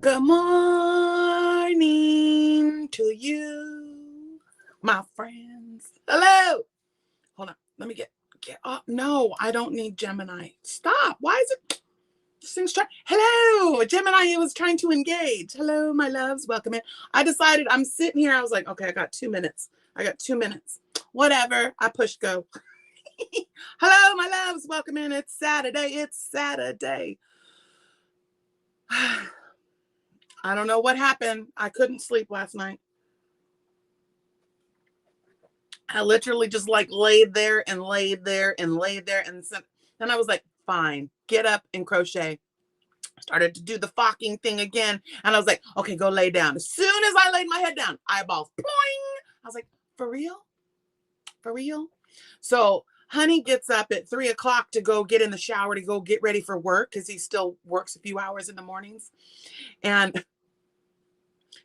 Good morning to you, my friends. Hello. Hold on. Let me get up. No, I don't need Gemini. Stop. Why is it? This thing's trying. Hello, Gemini. It was trying to engage. Hello, my loves. Welcome in. I decided I'm sitting here. I was like, okay, I got 2 minutes. Whatever. I pushed go. Hello, my loves. Welcome in. It's Saturday. I don't know what happened. I couldn't sleep last night. I literally just like laid there. And then I was like, fine, get up and crochet. Started to do the fucking thing again. And I was like, okay, go lay down. As soon as I laid my head down, eyeballs, ploing. I was like, for real? So honey gets up at 3 o'clock to go get in the shower to go get ready for work because he still works a few hours in the mornings. And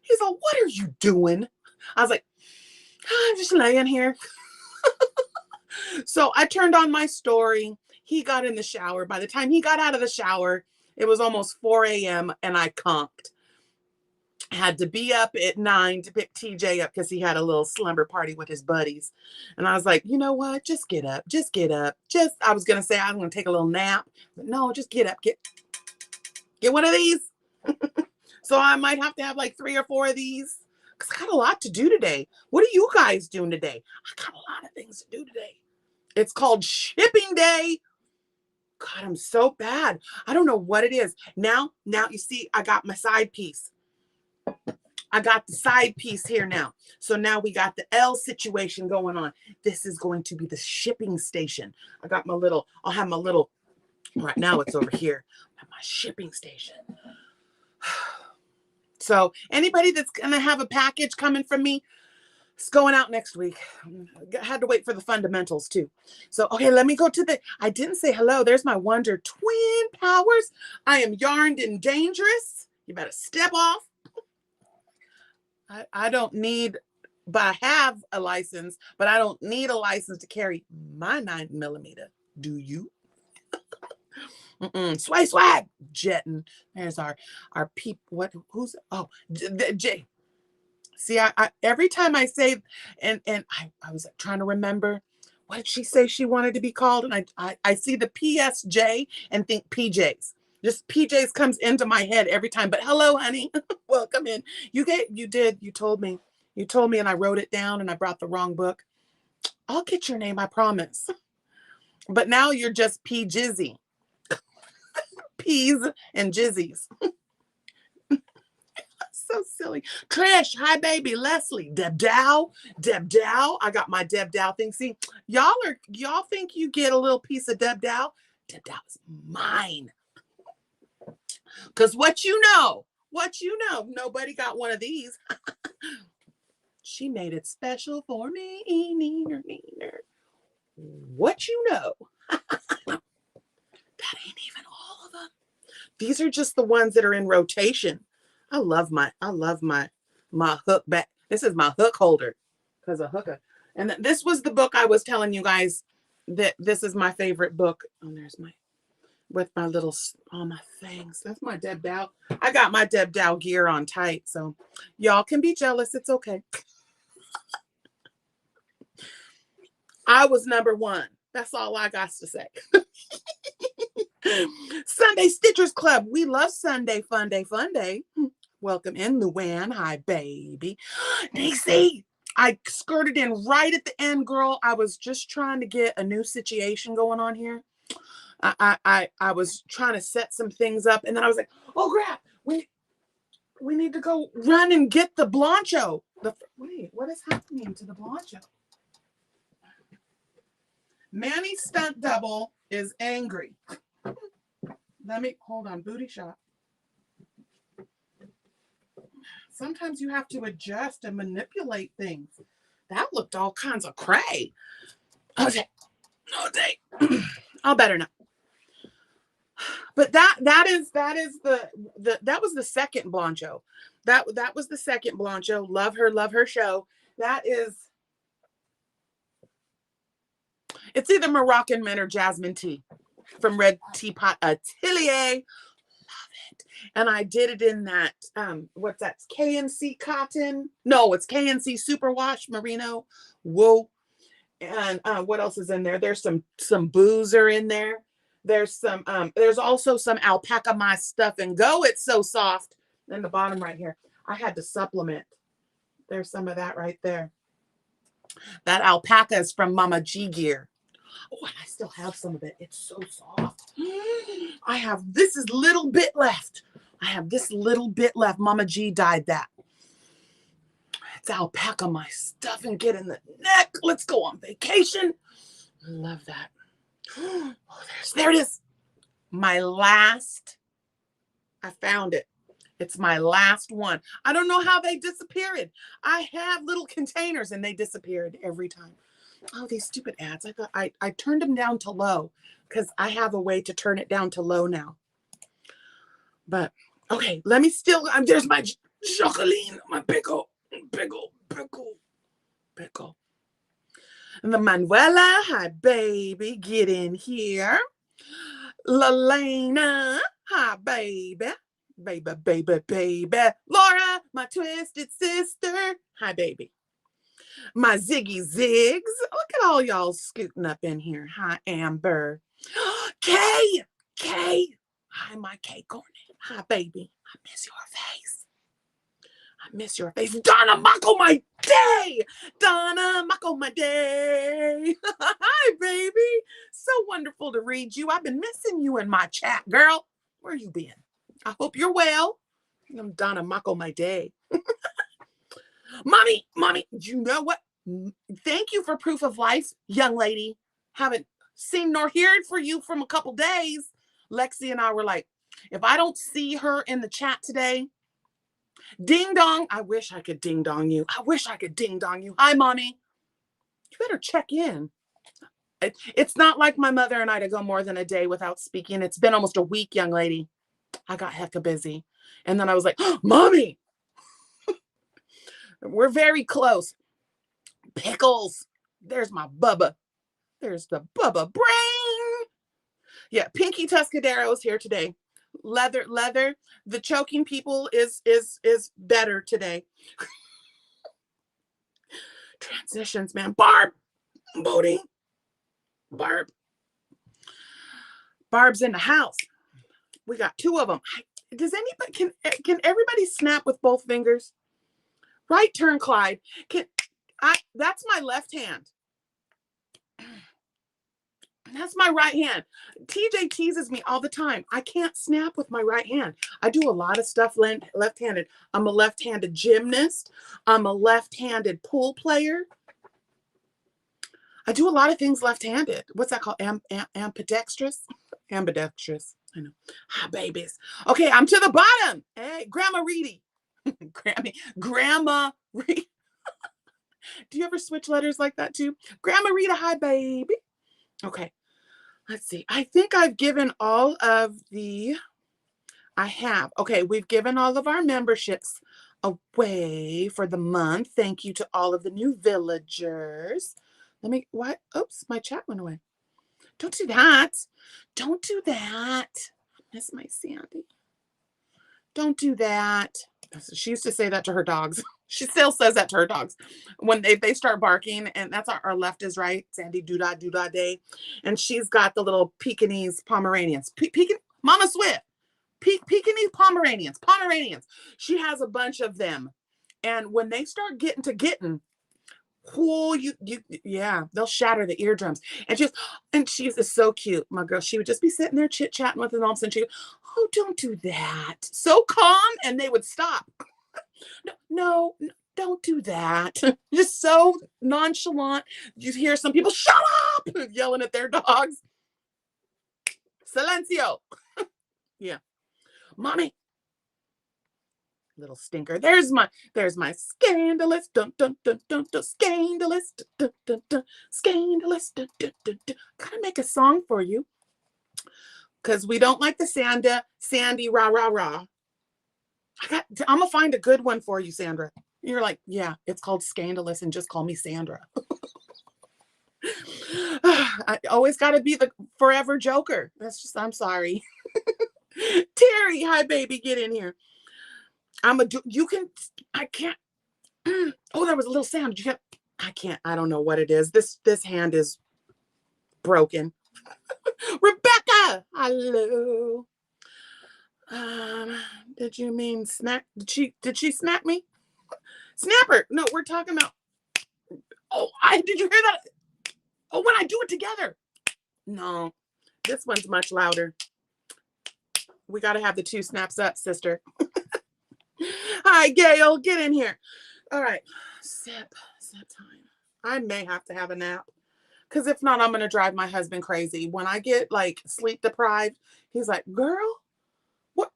he's like, what are you doing? I was like, I'm just laying here. So I turned on my story. He got in the shower. By the time he got out of the shower, it was almost 4 a.m. and I conked. I had to be up at 9 to pick TJ up because he had a little slumber party with his buddies. And I was like, you know what? Just get up. I was going to say I'm going to take a little nap. But no, just get up. Get one of these. So I might have to have like 3 or 4 of these. Because I got a lot to do today. What are you guys doing today? I got a lot of things to do today. It's called shipping day. God, I'm so bad. I don't know what it is. Now you see, I got my side piece. I got the side piece here now. So now we got the L situation going on. This is going to be the shipping station. I'll have my little, right now it's over here. I have my shipping station. So anybody that's going to have a package coming from me, it's going out next week. I had to wait for the fundamentals too. So, okay, let me go to I didn't say hello. There's my Wonder Twin Powers. I am yarned and dangerous. You better step off. I don't need, but I have a license, but I don't need a license to carry my 9mm. Do you? Swag jetting. There's our peep. Jay. See, I every time I say, and I was trying to remember, what did she say she wanted to be called? And I see the PSJ and think PJs. Just PJs comes into my head every time. But hello, honey. Welcome in. You told me, and I wrote it down and I brought the wrong book. I'll get your name, I promise. But now you're just P Jizzy. Peas and Jizzies. So silly. Trish, hi baby. Leslie, Debdow. I got my Debdow thing. See, y'all think you get a little piece of Debdow? Debdow is mine. Because what you know, nobody got one of these. She made it special for me. Neener. What you know? That ain't even all of them. These are just the ones that are in rotation. I love my hook back. This is my hook holder because of hooker. And this was the book I was telling you guys that this is my favorite book. Oh, there's with my little, all my things. That's my Debdow. I got my Debdow gear on tight. So y'all can be jealous. It's okay. I was number one. That's all I got to say. So Sunday Stitchers Club. We love Sunday Fun Day, Fun Day. Welcome in, Luann. Hi, baby. Nixie, I skirted in right at the end, girl. I was just trying to get a new situation going on here. I was trying to set some things up, and then I was like, oh crap, we need to go run and get the Blancho. Wait, what is happening to the Blancho? Manny stunt double is angry. Let me hold on, booty shot. Sometimes you have to adjust and manipulate things. That looked all kinds of cray. Okay. I'll better not. But that was the second Blancho. That was the second Blancho. Love her show. It's either Moroccan Mint or Jasmine Tea from Red Teapot Atelier. Love it. And I did it in that what's that? KNC cotton? No, it's KNC Superwash Merino. Whoa. And what else is in there? There's some boozer in there. There's also some alpaca my stuff and go. It's so soft. And the bottom right here, I had to supplement. There's some of that right there. That alpaca is from Mama G Gear. Oh, and I still have some of it. It's so soft. This is little bit left. I have this little bit left. Mama G dyed that. It's alpaca my stuff and get in the neck. Let's go on vacation. Love that. Oh, there it is. My last. I found it. It's my last one. I don't know how they disappeared. I have little containers and they disappeared every time. Oh, these stupid ads. I thought I turned them down to low because I have a way to turn it down to low now. But okay, let me still. There's my Jacqueline, my pickle. And the Manuela, hi baby, get in here. Lalena, hi baby. Baby. Laura, my twisted sister, hi baby. My Ziggy Zigs, look at all y'all scooting up in here. Hi Amber. Kay, hi my Kay Cornet, hi baby. I miss your face. Donna Mako my day. Hi, baby. So wonderful to read you. I've been missing you in my chat, girl. Where you been? I hope you're well. I'm Donna Mako my day. Mommy, you know what? Thank you for proof of life, young lady. Haven't seen nor heard for you from a couple days. Lexi and I were like, if I don't see her in the chat today, ding dong. I wish I could ding dong you. Hi, mommy. You better check in. It's not like my mother and I to go more than a day without speaking. It's been almost a week, young lady. I got hecka busy. And then I was like, oh, mommy. We're very close. Pickles. There's my Bubba. There's the Bubba brain. Yeah, Pinky Tuscadero is here today. Leather. The choking people is better today. Transitions, man. Barb. Bodie. Barb's in the house. We got two of them. Does anybody can everybody snap with both fingers? Right turn, Clyde. That's my left hand. That's my right hand. TJ teases me all the time. I can't snap with my right hand. I do a lot of stuff left-handed. I'm a left-handed gymnast. I'm a left-handed pool player. I do a lot of things left-handed. What's that called? Ambidextrous? Ambidextrous. I know. Hi, babies. Okay, I'm to the bottom. Hey, Grandma Reedy. Grandma Reedy. Do you ever switch letters like that too? Grandma Rita, hi, baby. Okay. Let's see. I think I've given all of okay, we've given all of our memberships away for the month. Thank you to all of the new villagers. Oops, my chat went away. Don't do that. I miss my Sandy. Don't do that. She used to say that to her dogs. She still says that to her dogs when they start barking, and that's our left is right. Sandy doodah day, and she's got the little Pekingese Pomeranians. Mama Swift. Pekingese Pomeranians. She has a bunch of them. And when they start getting, oh, yeah, they'll shatter the eardrums. And she's so cute, my girl. She would just be sitting there chit-chatting with them, all of a sudden she would, oh, don't do that. So calm, and they would stop. No, don't do that. Just so nonchalant. You hear some people, shut up, yelling at their dogs. Silencio. Yeah. Mommy. Little stinker. There's my scandalous. Dun, dun, dun, dun, dun, scandalous. Dun, dun, dun, scandalous. Dun, dun, dun, dun. Gotta make a song for you. Because we don't like the Sandy, rah, rah, rah. I'm going to find a good one for you, Sandra. You're like, yeah, it's called Scandalous and just call me Sandra. I always got to be the forever joker. That's just, I'm sorry. Terry, hi, baby. Get in here. I can't. Oh, there was a little sound. I can't. I don't know what it is. This hand is broken. Rebecca, hello. Did you mean smack? Did she smack me? Snapper. No, we're talking about. Oh, did you hear that? Oh, when I do it together. No, this one's much louder. We got to have the two snaps up, sister. Hi, Gail. Get in here. All right. Sip time. I may have to have a nap. Because if not, I'm going to drive my husband crazy. When I get like sleep deprived, he's like, girl, what?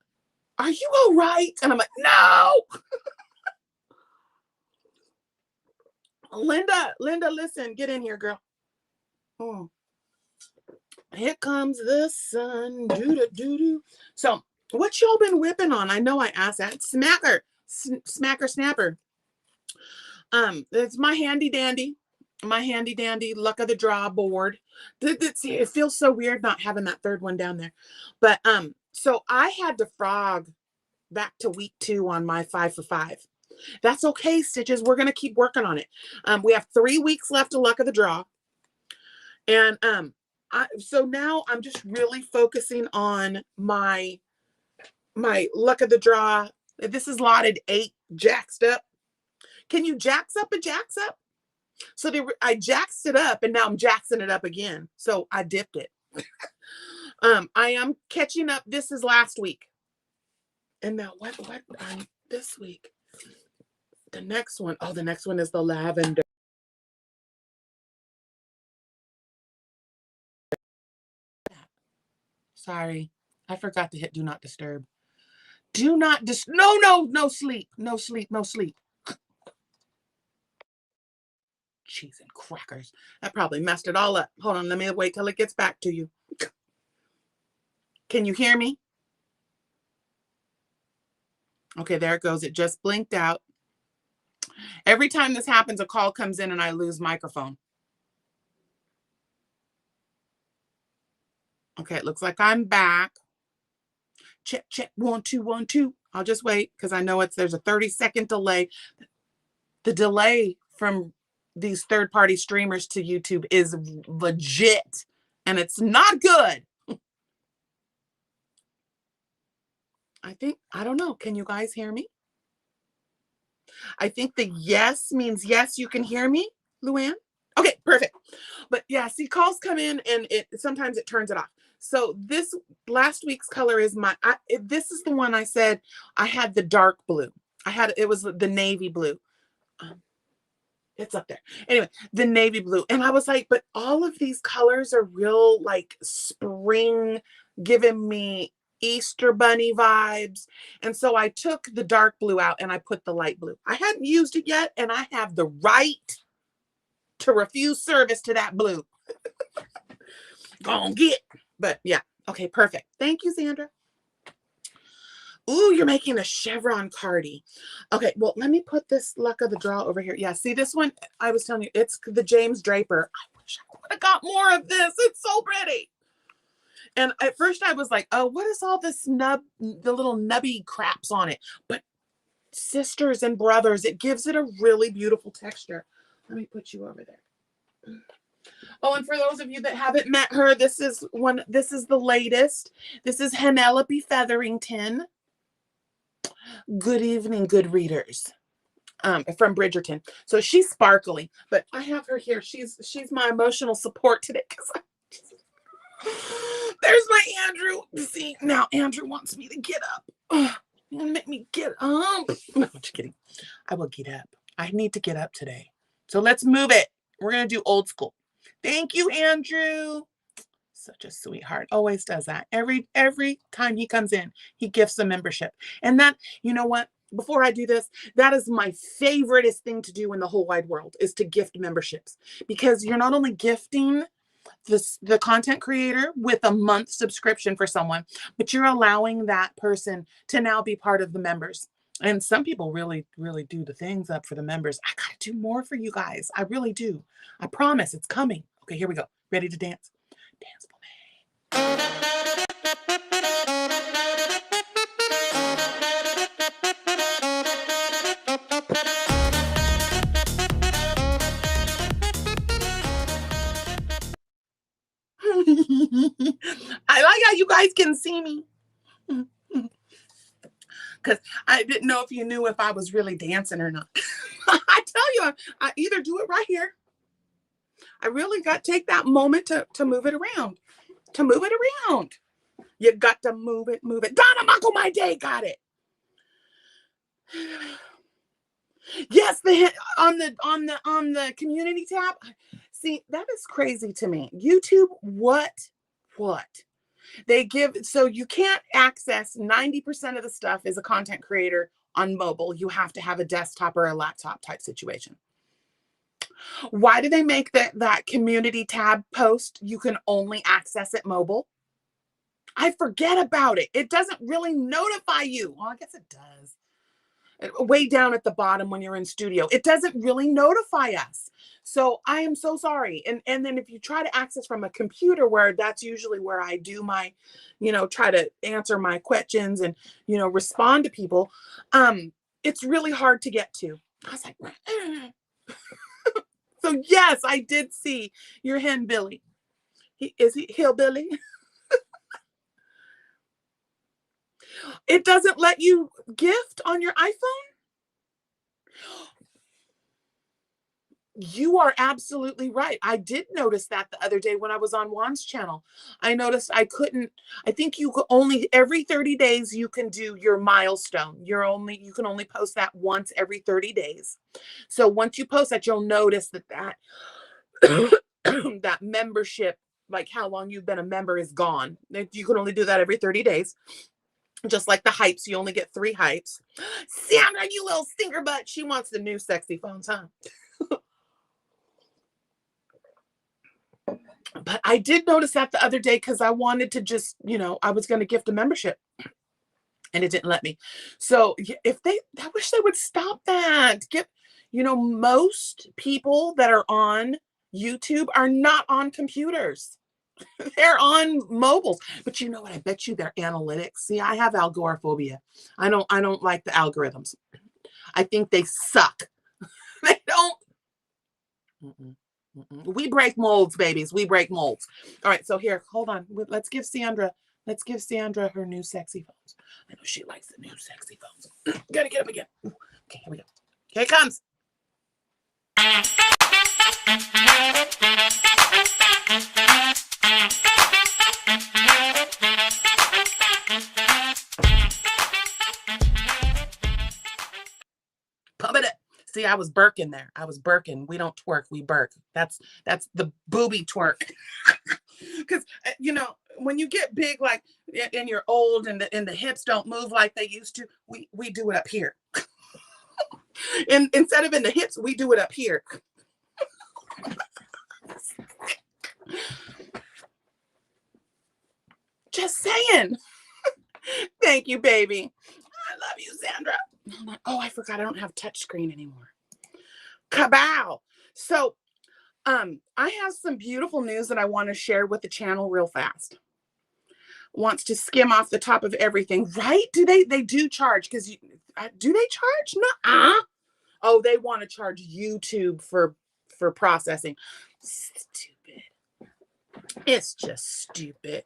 Are you all right? And I'm like, no. Linda, listen, get in here, girl. Oh. Here comes the sun. Doo-doo-doo-doo. So what y'all been whipping on? I know I asked that. Smacker snapper. It's my handy dandy luck of the draw board. It feels so weird not having that third one down there. But so I had to frog back to week 2 on my 5 for 5. That's okay, Stitches. We're gonna keep working on it. We have 3 weeks left of luck of the draw. And so now I'm just really focusing on my luck of the draw. This is lotted 8 jaxed up. Can you jax up a jax up? So I jaxed it up and now I'm jaxing it up again. So I dipped it. I am catching up. This is last week. And now what this week? The next one. Oh, the next one is the lavender. Sorry. I forgot to hit do not disturb. Do not no sleep. No sleep. Cheese and crackers. That probably messed it all up. Hold on, let me wait till it gets back to you. Can you hear me? Okay, there it goes. It just blinked out. Every time this happens, a call comes in and I lose microphone. Okay, it looks like I'm back. Check, 1, 2, 1, 2. I'll just wait because I know there's a 30-second delay. The delay from these third-party streamers to YouTube is legit, and it's not good. I don't know. Can you guys hear me? I think the yes means yes, you can hear me, Luann. Okay, perfect. But yeah, see, calls come in and sometimes it turns it off. So this last week's color is this is the one I said I had the dark blue. It was the navy blue. It's up there. Anyway, the navy blue. And I was like, but all of these colors are real like spring, giving me Easter bunny vibes. And so I took the dark blue out and I put the light blue. I hadn't used it yet, and I have the right to refuse service to that blue. Gonna get. But yeah. Okay, perfect. Thank you, Sandra. Ooh, you're making a chevron cardi. Okay, well, let me put this luck of the draw over here. Yeah, see this one? I was telling you, it's the James Draper. I wish I would have got more of this. It's so pretty. And at first I was like, oh, what is all this the little nubby craps on it? But sisters and brothers, it gives it a really beautiful texture. Let me put you over there. Oh, and for those of you that haven't met her, this is the latest. This is Penelope Featherington. Good evening, good readers. From Bridgerton. So she's sparkly, but I have her here. She's my emotional support today because there's my Andrew. See, now Andrew wants me to get up. You're gonna make me get up. No, just kidding. I will get up. I need to get up today. So let's move it. We're gonna do old school. Thank you, Andrew. Such a sweetheart. Always does that. Every time he comes in, he gifts a membership. And that, you know what? Before I do this, that is my favoriteest thing to do in the whole wide world, is to gift memberships, because you're not only gifting the content creator with a month subscription for someone, but you're allowing that person to now be part of the members. And some people really, really do the things up for the members. I gotta do more for you guys. I really do. I promise it's coming. Okay, here we go. Ready to dance? Dance for me. I like how you guys can see me. Because I didn't know if you knew if I was really dancing or not. I tell you, I either do it right here. I really got to take that moment to move it around. To move it around. You got to move it, move it. Donna Muckle My Day got it. Yes, on the community tab. See, that is crazy to me. YouTube, what? They give, so you can't access 90% of the stuff as a content creator on mobile. You have to have a desktop or a laptop type situation. Why do they make that community tab post? You can only access it mobile. I forget about it. It doesn't really notify you. Well, I guess it does. Way down at the bottom when you're in studio, it doesn't really notify us. So I am so sorry. And then if you try to access from a computer, where that's usually where I do my, try to answer my questions and, respond to people, it's really hard to get to. I was like, so yes, I did see your hen Billy. Is he hillbilly? It doesn't let you gift on your iPhone? You are absolutely right. I did notice that the other day when I was on Juan's channel. I noticed I think you could only, every 30 days, you can do your milestone. You can only post that once every 30 days. So once you post that, you'll notice that that membership, like how long you've been a member, is gone. You can only do that every 30 days. Just like the hypes, you only get 3 hypes. Sandra, you little stinker butt. She wants the new sexy phones, huh? But I did notice that the other day because I wanted to just, I was going to gift a membership and it didn't let me. So I wish they would stop that. Most people that are on YouTube are not on computers. They're on mobiles. But you know what? I bet you their analytics. See, I have agoraphobia. I don't like the algorithms. I think they suck. They don't. We break molds, babies. We break molds. All right. So here, hold on. Let's give Sandra her new sexy phones. I know she likes the new sexy phones. Gotta get them again. Okay, here we go. Here it comes. Pump it up. See, I was Birkin there. I was Birkin. We don't twerk, we Birk. That's the booby twerk. Because when you get big, like, and you're old, and the hips don't move like they used to, we do it up here. And instead of in the hips, we do it up here. Just saying. Thank you, baby. I love you, Sandra. Oh, I forgot I don't have touchscreen anymore. Kabow. So, I have some beautiful news that I want to share with the channel real fast. Wants to skim off the top of everything, right? They do charge, because do they charge? No. Oh, they want to charge YouTube for processing. Stupid. It's just stupid.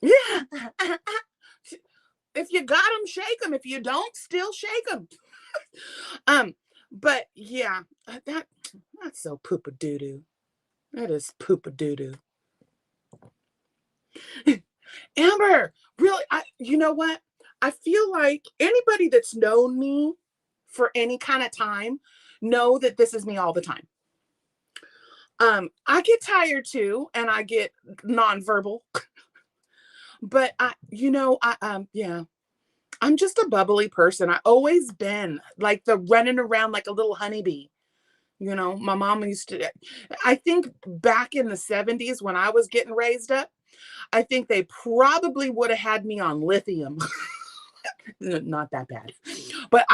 Yeah. If you got them, shake them. If you don't, still shake them. But yeah, that's so poopa doo doo. That is poopa doo doo. Amber, really, you know what? I feel like anybody that's known me for any kind of time know that this is me all the time. I get tired too, and I get nonverbal. But yeah, I'm just a bubbly person. I always been like the running around like a little honeybee. My mom used to, I think back in the 70s when I was getting raised up, I think they probably would have had me on lithium. Not that bad. But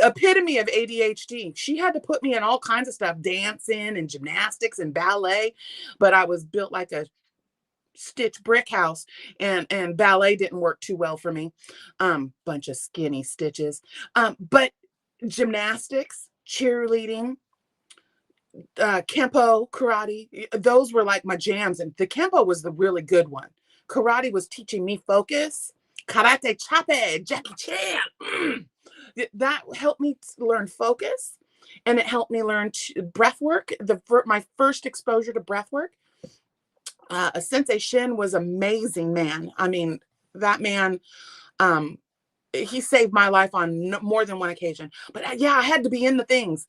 epitome of ADHD. She had to put me in all kinds of stuff, dancing and gymnastics and ballet. But I was built like a stitch brick house, and ballet didn't work too well for me. Bunch of skinny stitches. But gymnastics, cheerleading, Kempo, karate, those were like my jams. And the Kempo was the really good one. Karate was teaching me focus. Karate chape, Jackie Chan. That helped me learn focus, and it helped me learn breath work. My first exposure to breath work. Sensei Shin was amazing, man. I mean, that man, he saved my life on more than one occasion. But yeah, I had to be in the things,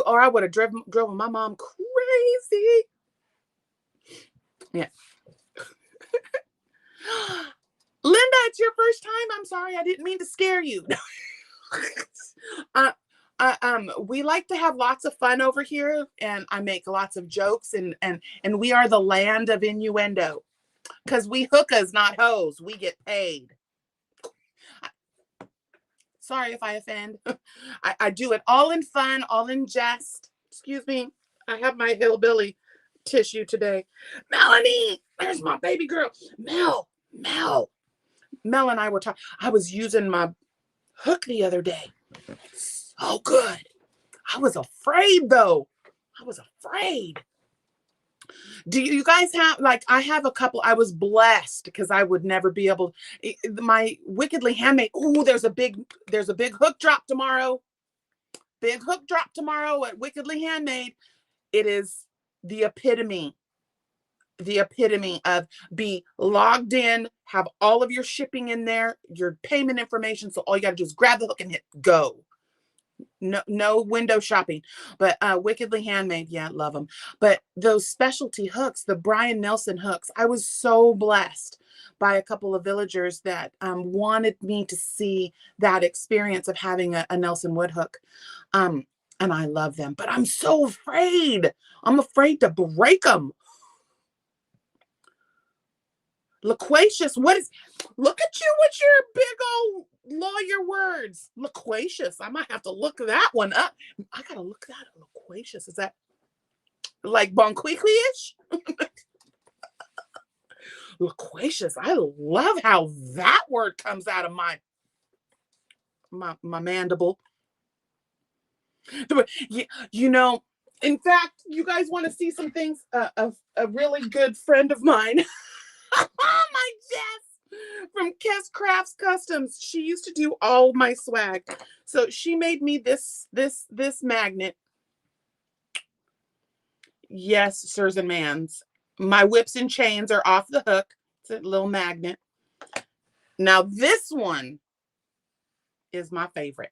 or I would have driven my mom crazy. Yeah. Linda, it's your first time. I'm sorry, I didn't mean to scare you. We like to have lots of fun over here, and I make lots of jokes, and we are the land of innuendo, because we hookahs, not hoes. We get paid. Sorry if I offend. I do it all in fun, all in jest. Excuse me. I have my hillbilly tissue today. Melanie, there's my baby girl. Mel and I were talking. I was using my hook the other day. So good. I was afraid though. Do you guys have, like, I have a couple. I was blessed because I would never be able, my Wickedly Handmade. Oh, there's a big hook drop tomorrow. At Wickedly Handmade. It is the epitome of be logged in, have all of your shipping in there, your payment information. So all you got to do is grab the hook and hit go. No window shopping. But Wickedly Handmade, yeah, love them. But those specialty hooks, the Brian Nelson hooks, I was so blessed by a couple of villagers that wanted me to see that experience of having a Nelson wood hook. And I love them, but I'm so afraid. I'm afraid to break them. Loquacious, look at you with your big old lawyer words. Loquacious, I might have to look that one up. I gotta look that up. Loquacious, is that like bonquiqui-ish? Loquacious, I love how that word comes out of my mandible. In fact, you guys want to see some things? A really good friend of mine, my Jess from Kess Crafts Customs. She used to do all my swag. So she made me this magnet. Yes, sirs and mans. My whips and chains are off the hook. It's a little magnet. Now this one is my favorite.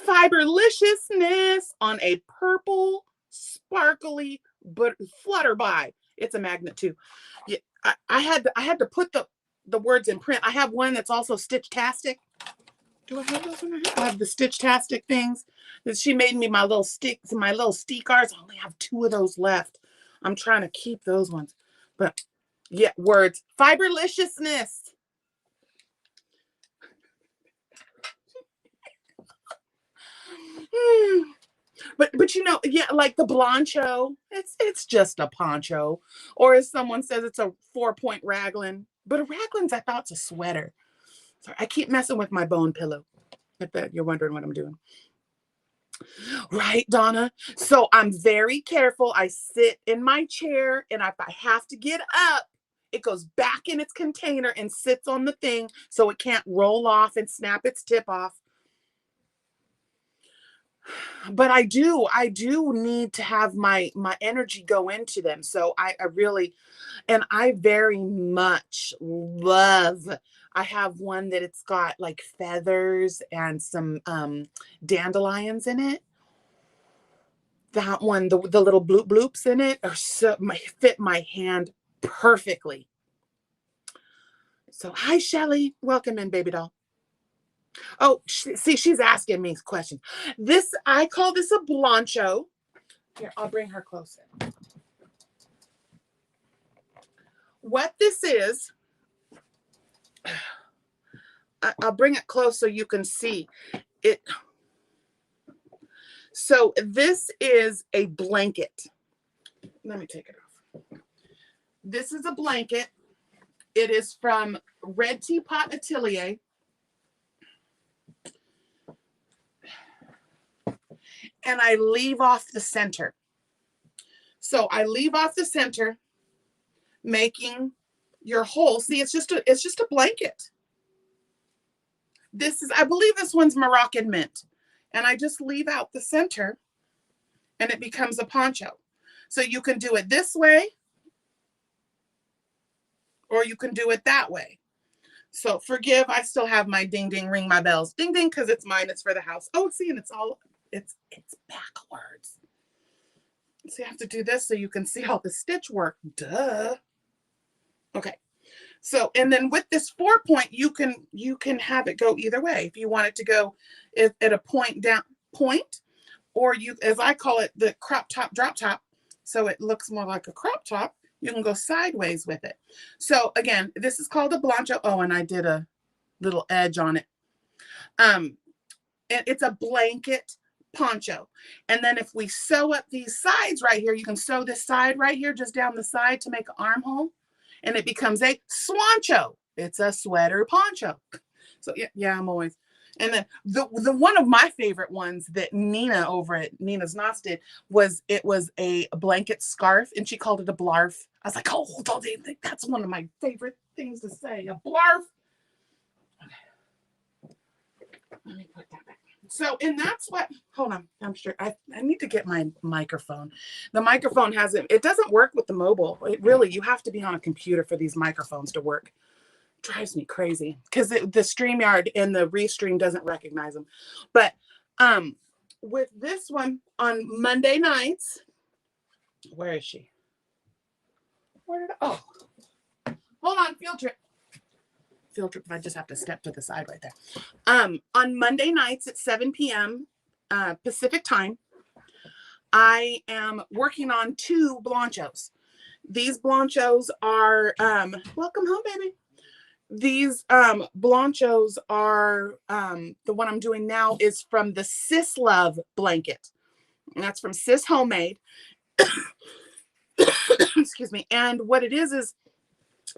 Fiberliciousness on a purple, sparkly, but flutterby. It's a magnet too. Yeah, I had to put the words in print. I have one that's also Stitch-tastic. Do I have those in here? I have the Stitch-tastic things. She made me my little sticks and my little stickers. I only have 2 of those left. I'm trying to keep those ones. But yeah, words. Fiberliciousness. But yeah, like the Blancho, it's just a poncho. Or as someone says, it's a 4-point raglan. But a raglan's, I thought, it's a sweater. Sorry, I keep messing with my bone pillow. If that you're wondering what I'm doing. Right, Donna? So I'm very careful. I sit in my chair, and if I have to get up, it goes back in its container and sits on the thing so it can't roll off and snap its tip off. But I do need to have my energy go into them. So I really, and I very much love, I have one that it's got like feathers and some dandelions in it. That one, the little bloop bloops in it are so fit my hand perfectly. So hi Shelly, welcome in, baby doll. Oh, see, she's asking me questions. This, I call this a blancho. Here, I'll bring her closer. What this is, I'll bring it close so you can see it. So this is a blanket. Let me take it off. This is a blanket. It is from Red Teapot Atelier. And I leave off the center. So I leave off the center, making your hole. See, it's just a blanket. This is, I believe this one's Moroccan mint. And I just leave out the center and it becomes a poncho. So you can do it this way or you can do it that way. So forgive, I still have my ding ding, ring my bells. Ding ding, because it's mine, it's for the house. Oh, see, and it's backwards. So you have to do this so you can see how the stitch work. Duh. Okay. So, and then with this 4-point, you can have it go either way. If you want it to go at a point, or you, as I call it, the crop top, drop top, so it looks more like a crop top, you can go sideways with it. So again, this is called a blancho. Oh, and I did a little edge on it. And it's a blanket poncho. And then if we sew up these sides right here, you can sew this side right here, just down the side to make an armhole. And it becomes a swancho. It's a sweater poncho. So yeah, I'm always. And then the one of my favorite ones that Nina over at Nina's Knots did was, it was a blanket scarf, and she called it a blarf. I was like, oh, that's one of my favorite things to say, a blarf. Okay. Let me put that back. So, and that's what, hold on, I'm sure, I need to get my microphone. The microphone it doesn't work with the mobile. It really, you have to be on a computer for these microphones to work. It drives me crazy because the StreamYard and the Restream doesn't recognize them. But with this one on Monday nights, where is she? Oh, hold on, field trip. I just have to step to the side right there. On Monday nights at 7 p.m. Pacific time, I am working on 2 blanchos. These blanchos are, welcome home, baby. These blanchos are, the one I'm doing now is from the Sis Love blanket. And that's from Sis Homemade. Excuse me. And what it is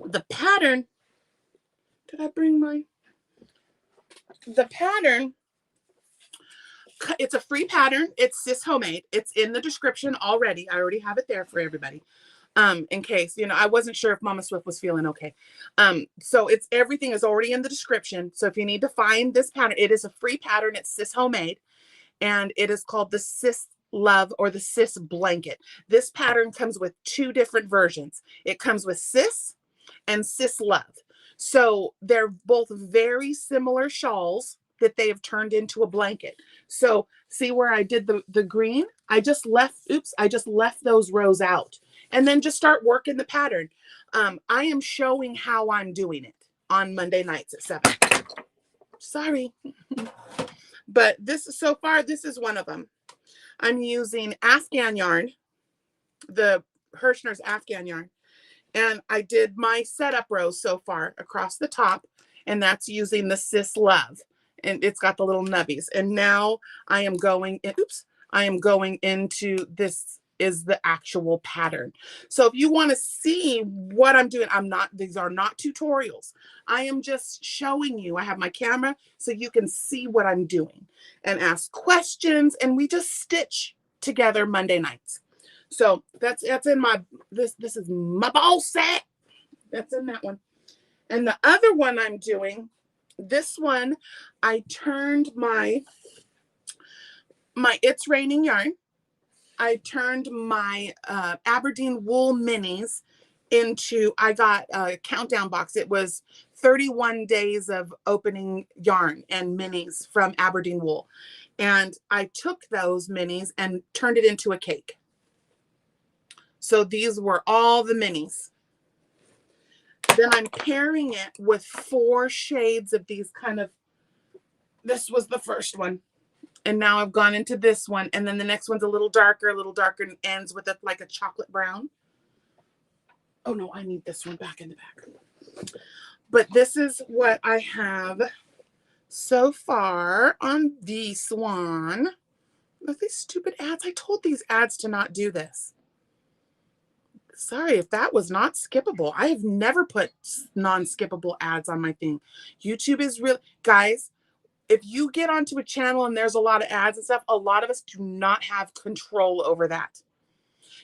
the pattern. Did I bring the pattern? It's a free pattern. It's Sis Homemade. It's in the description already. I already have it there for everybody. In case, I wasn't sure if Mama Swift was feeling okay. So everything is already in the description. So if you need to find this pattern, it is a free pattern. It's Sis Homemade, and it is called the Sis Love or the Sis Blanket. This pattern comes with 2 different versions. It comes with Sis and Sis Love. So they're both very similar shawls that they have turned into a blanket. So see where I did the green? I just left those rows out and then just start working the pattern. I am showing how I'm doing it on Monday nights at 7. Sorry. But so far, this is one of them. I'm using Afghan yarn, the Hirschner's Afghan yarn. And I did my setup rows so far across the top, and that's using the Sis Love. And it's got the little nubbies. And now I am going into this is the actual pattern. So if you want to see what I'm doing, these are not tutorials. I am just showing you. I have my camera so you can see what I'm doing and ask questions, and we just stitch together Monday nights. So that's in my, this is my ball set. That's in that one. And the other one I'm doing, this one, I turned my It's Raining yarn. I turned my Aberdeen wool minis into, I got a countdown box. It was 31 days of opening yarn and minis from Aberdeen wool. And I took those minis and turned it into a cake. So these were all the minis. Then I'm pairing it with 4 shades of these kind of, this was the first one. And now I've gone into this one. And then the next one's a little darker, and ends with like a chocolate brown. Oh no, I need this one back in the back. But this is what I have so far on this one. Look, these stupid ads. I told these ads to not do this. Sorry if that was not skippable. I have never put non-skippable ads on my thing. YouTube is real. Guys, if you get onto a channel and there's a lot of ads and stuff, a lot of us do not have control over that.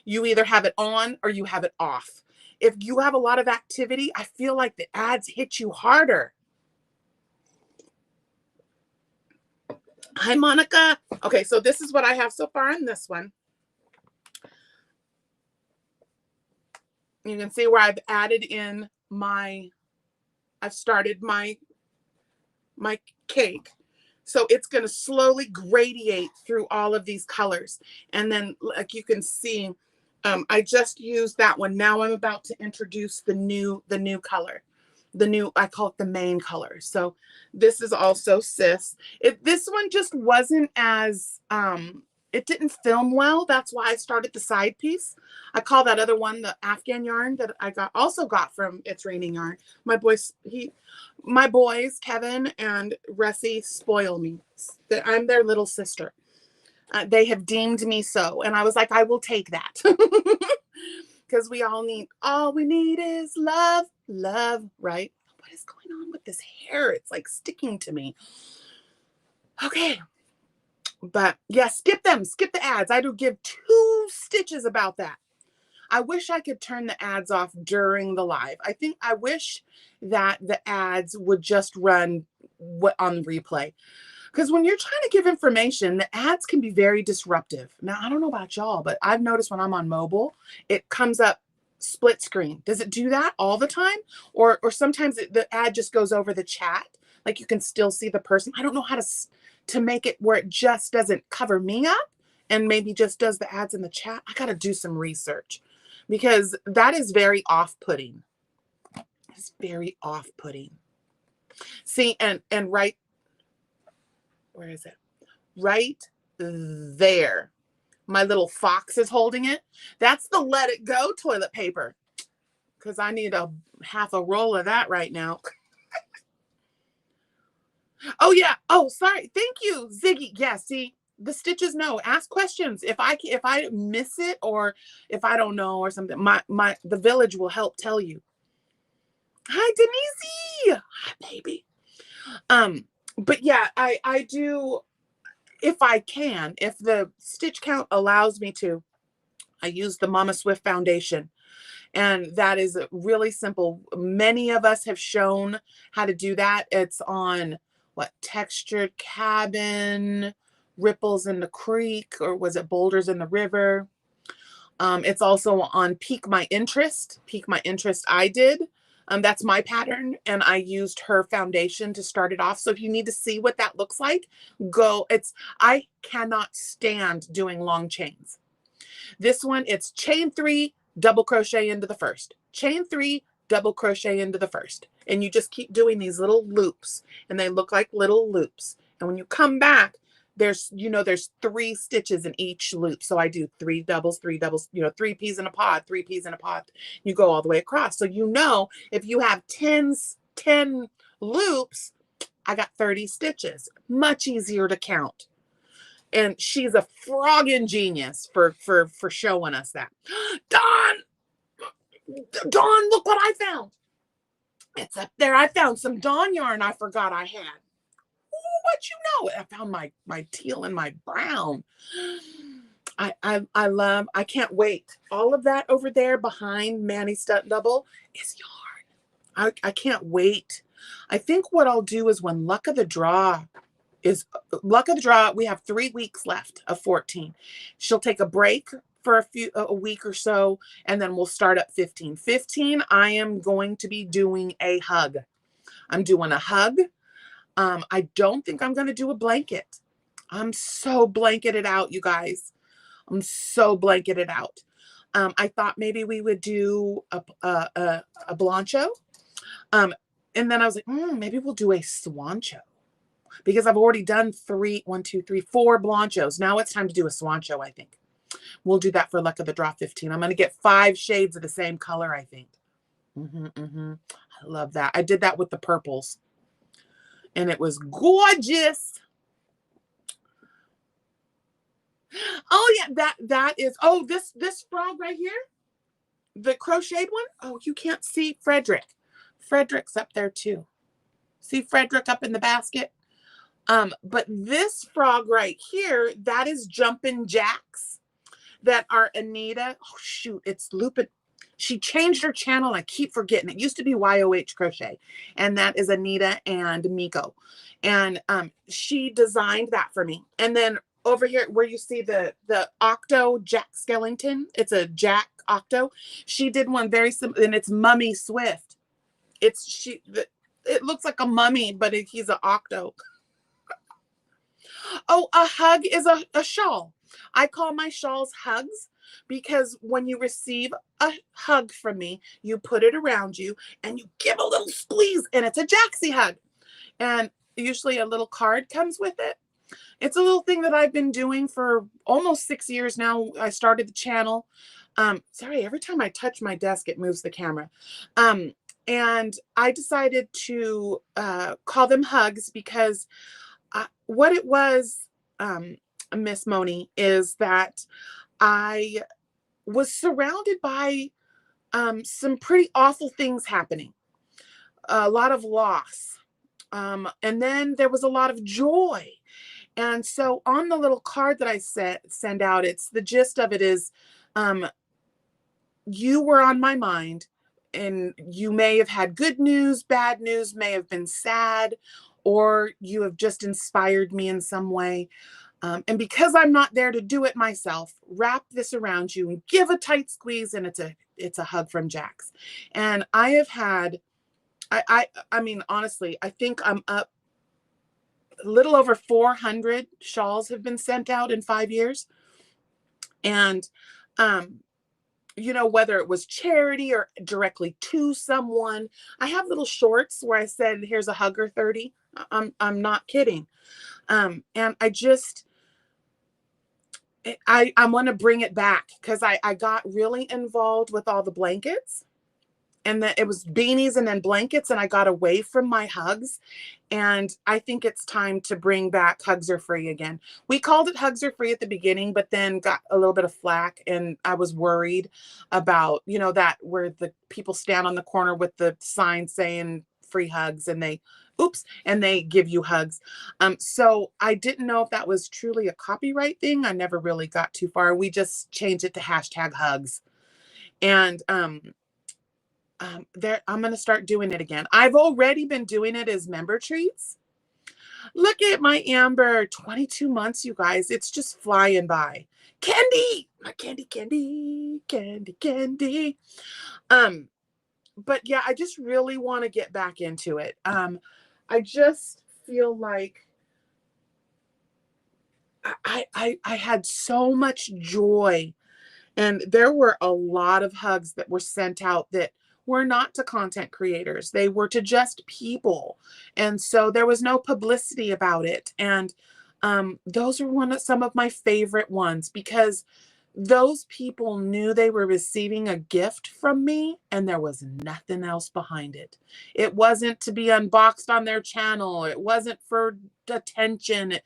You either have it on or you have it off. If you have a lot of activity, I feel like the ads hit you harder. Hi, Monica. Okay, so this is what I have so far in this one. You can see where I've added in I've started my cake. So it's going to slowly gradiate through all of these colors. And then, like you can see, I just used that one. Now I'm about to introduce the new color. I call it the main color. So this is also Sis. This one just wasn't as, it didn't film well. That's why I started the side piece. I call that other one the Afghan yarn that I also got from It's Raining Yarn. My boys, Kevin and Ressie, spoil me. I'm their little sister. They have deemed me so. And I was like, I will take that. Because all we need is love, right? What is going on with this hair? It's like sticking to me. Okay. But yeah, skip the ads. I do give 2 stitches about that. I wish I could turn the ads off during the live. I wish that the ads would just run on replay. Because when you're trying to give information, the ads can be very disruptive. Now, I don't know about y'all, but I've noticed when I'm on mobile, it comes up split screen. Does it do that all the time? Or sometimes the ad just goes over the chat. Like you can still see the person. I don't know how to make it where it just doesn't cover me up and maybe just does the ads in the chat. I got to do some research because that is very off-putting. It's very off-putting. See, and right, where is it? Right there. My little fox is holding it. That's the Let It Go toilet paper because I need half a roll of that right now. Oh, yeah. Oh, sorry. Thank you, Ziggy. Yeah, see, the stitches, no. Ask questions. If I miss it or if I don't know or something, the village will help tell you. Hi, Denise. Hi, baby. But yeah, I do, if I can, if the stitch count allows me to, I use the Mama Swift foundation. And that is really simple. Many of us have shown how to do that. It's on Textured Cabin, Ripples in the Creek, or was it Boulders in the River? It's also on Pique My Interest. Pique My Interest I did. That's my pattern, and I used her foundation to start it off. So if you need to see what that looks like, go. I cannot stand doing long chains. This one, it's chain 3, double crochet into the first. Chain 3, double crochet into the first. And you just keep doing these little loops, and they look like little loops. And when you come back, there's 3 stitches in each loop. So I do 3 doubles, 3 peas in a pod, 3 peas in a pod. You go all the way across. So if you have 10 loops, I got 30 stitches. Much easier to count. And she's a frogging genius for showing us that. Dawn, look what I found. It's up there. I found some Dawn yarn I forgot I had. Ooh, what you know? I found my teal and my brown. I can't wait. All of that over there behind Manny Stunt Double is yarn. I can't wait. I think what I'll do is when Luck of the Draw, we have 3 weeks left of 14. She'll take a break for a week or so, and then we'll start up 15. 15, I am going to be doing a hug. I'm doing a hug. I don't think I'm going to do a blanket. I'm so blanketed out, you guys. I'm so blanketed out. I thought maybe we would do a Blancho. And then I was like, maybe we'll do a Swancho. Because I've already done 4 Blanchos. Now it's time to do a Swancho, I think. We'll do that for Luck of the Draw 15. I'm going to get 5 shades of the same color, I think. I love that. I did that with the purples. And it was gorgeous. Oh, yeah, that is, oh, this frog right here, the crocheted one. Oh, you can't see Frederick. Frederick's up there too. See Frederick up in the basket? But this frog right here, that is Jumpin' Jacks that are Anita. Oh, shoot, it's Lupin. She changed her channel, and I keep forgetting. It used to be YOH Crochet, and that is Anita and Miko. And she designed that for me. And then over here where you see the Octo Jack Skellington, it's a Jack Octo. She did one very simple, and it's Mummy Swift. It looks like a mummy, but he's an Octo. Oh, a hug is a shawl. I call my shawls hugs because when you receive a hug from me, you put it around you and you give a little squeeze, and it's a Jaxie hug. And usually a little card comes with it. It's a little thing that I've been doing for almost 6 years now. I started the channel. Sorry, every time I touch my desk, it moves the camera. And I decided to call them hugs because what it was, Miss Moni, is that I was surrounded by some pretty awful things happening. A lot of loss. And then there was a lot of joy. And so on the little card that I send out, it's the gist of it is, you were on my mind, and you may have had good news, bad news, may have been sad, or you have just inspired me in some way. And because I'm not there to do it myself, wrap this around you and give a tight squeeze, and it's a hug from Jax. And I have had, I mean, honestly, I think I'm up a little over 400 shawls have been sent out in 5 years. And, you know, whether it was charity or directly to someone, I have little shorts where I said, here's a hugger 30. I'm not kidding. And I just, I want to bring it back because I got really involved with all the blankets, and then it was beanies and then blankets, and I got away from my hugs. And I think it's time to bring back Hugs Are Free again. We called it Hugs Are Free at the beginning, but then got a little bit of flack, and I was worried about, you know, that where the people stand on the corner with the sign saying free hugs, and they give you hugs. So I didn't know if that was truly a copyright thing. I never really got too far. We just changed it to #hugs. And I'm going to start doing it again. I've already been doing it as member treats. Look at my Amber, 22 months, you guys. It's just flying by. Candy, my candy. But yeah, I just really want to get back into it. I just feel like I had so much joy, and there were a lot of hugs that were sent out that were not to content creators. They were to just people. And so there was no publicity about it. And those are some of my favorite ones, because those people knew they were receiving a gift from me, and there was nothing else behind it. It wasn't to be unboxed on their channel. It wasn't for attention,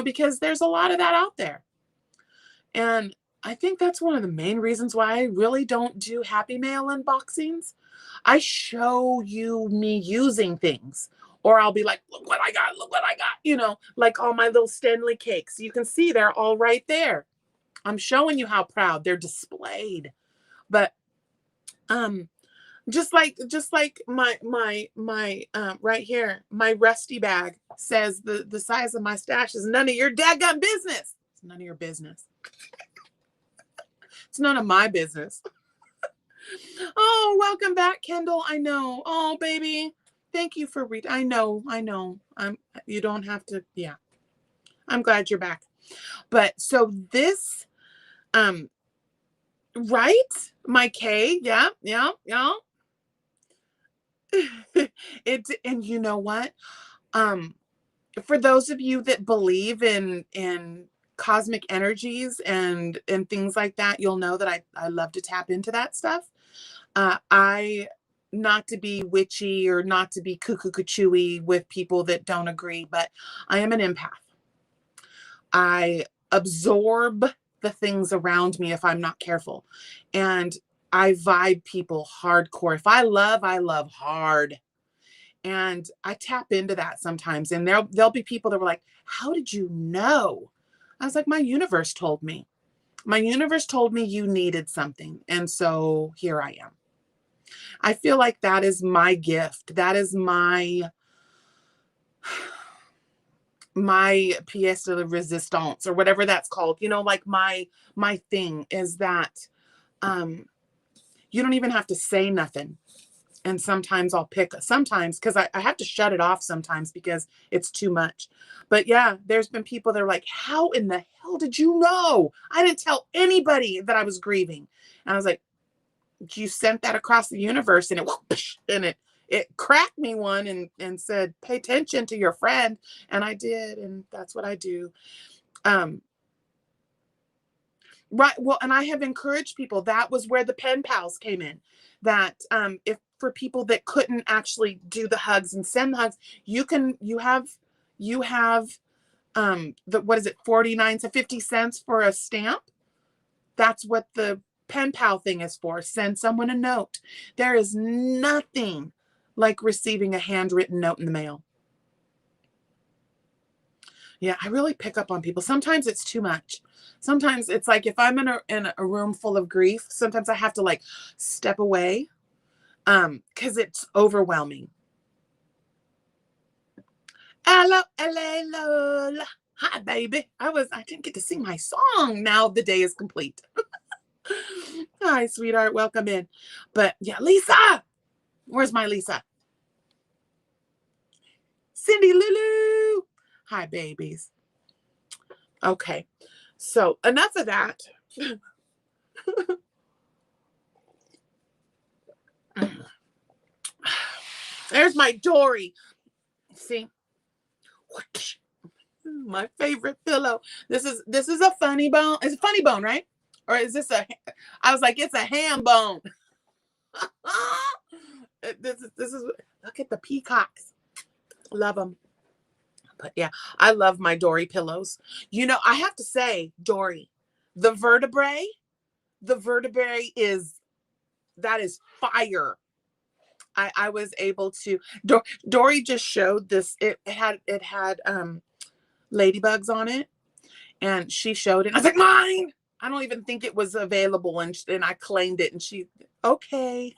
because there's a lot of that out there. And I think that's one of the main reasons why I really don't do Happy Mail unboxings. I show you me using things, or I'll be like, look what I got, like all my little Stanley cakes. You can see they're all right there. I'm showing you how proud they're displayed. But just like my right here, my rusty bag says the size of my stash is none of your daggum business. It's none of your business. It's none of my business. Oh, welcome back, Kendall. I know. Oh, baby. Thank you for reading. I know. You don't have to. Yeah. I'm glad you're back. But so this, right? My K. Yeah. And you know what? For those of you that believe in cosmic energies and things like that, you'll know that I love to tap into that stuff. I, not to be witchy or not to be cuckoo-cuckoo-chewy with people that don't agree, but I am an empath. I absorb the things around me if I'm not careful. And I vibe people hardcore. If I love hard. And I tap into that sometimes. And there'll be people that were like, how did you know? I was like, my universe told me. My universe told me you needed something. And so here I am. I feel like that is my gift. That is my pièce de résistance, or whatever that's called. Like my thing is that you don't even have to say nothing. And sometimes I'll pick, because I have to shut it off sometimes because it's too much. But yeah, there's been people that are like, how in the hell did you know? I didn't tell anybody that I was grieving. And I was like, you sent that across the universe, and it cracked me one and said, pay attention to your friend. And I did. And that's what I do. Right. Well, and I have encouraged people. That was where the pen pals came in. That if for people that couldn't actually do the hugs and send the hugs, you have what is it, 49 to 50 cents for a stamp. That's what the pen pal thing is for. Send someone a note. There is nothing like receiving a handwritten note in the mail. Yeah, I really pick up on people. Sometimes it's too much. Sometimes it's like if I'm in a room full of grief, sometimes I have to like step away because it's overwhelming. Hello, hello, hi, baby. I didn't get to sing my song. Now the day is complete. Hi, sweetheart. Welcome in. But yeah, Lisa. Where's my Lisa? Cindy Lulu. Hi, babies. Okay. So enough of that. There's my Dory. See? My favorite pillow. This is a funny bone. It's a funny bone, right? Or is this I was like, it's a ham bone. This is, look at the peacocks. Love them. But yeah, I love my Dory pillows. I have to say, Dory, the vertebrae is fire. I was able to, Dory just showed this. It had ladybugs on it, and she showed it. I was like, mine. I don't even think it was available, and I claimed it, and she, okay.